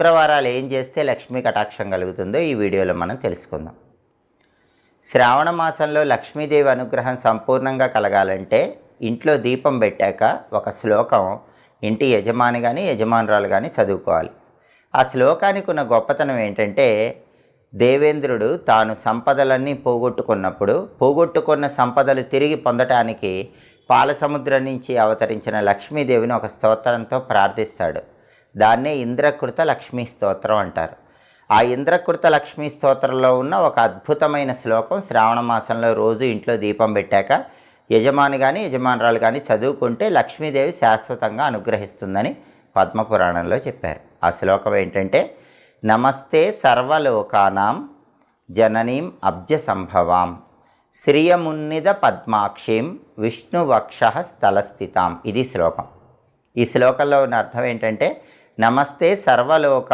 శుక్రవారాలు ఏం చేస్తే లక్ష్మీ కటాక్షం కలుగుతుందో ఈ వీడియోలో మనం తెలుసుకుందాం. శ్రావణ మాసంలో లక్ష్మీదేవి అనుగ్రహం సంపూర్ణంగా కలగాలంటే ఇంట్లో దీపం పెట్టాక ఒక శ్లోకం ఇంటి యజమాని కానీ యజమానురాలు కానీ చదువుకోవాలి. ఆ శ్లోకానికి ఉన్న గొప్పతనం ఏంటంటే, దేవేంద్రుడు తాను సంపదలన్నీ పోగొట్టుకున్న సంపదలు తిరిగి పొందటానికి పాలసముద్రం నుంచి అవతరించిన లక్ష్మీదేవిని ఒక స్తోత్రంతో ప్రార్థిస్తాడు. దాన్నే ఇంద్రకృత లక్ష్మీ స్తోత్రం అంటారు. ఆ ఇంద్రకృత లక్ష్మీ స్తోత్రంలో ఉన్న ఒక అద్భుతమైన శ్లోకం శ్రావణ మాసంలో రోజు ఇంట్లో దీపం పెట్టాక యజమాని కానీ యజమానురాలు కానీ చదువుకుంటే లక్ష్మీదేవి శాశ్వతంగా అనుగ్రహిస్తుందని పద్మపురాణంలో చెప్పారు. ఆ శ్లోకం ఏంటంటే, నమస్తే సర్వలోకానాం జననీం అబ్జ సంభవాం శ్రియమున్నిద పద్మాక్షీం విష్ణువక్ష స్థలస్థితాం. ఇది శ్లోకం. ఈ శ్లోకంలో ఉన్న అర్థం ఏంటంటే, నమస్తే సర్వలోక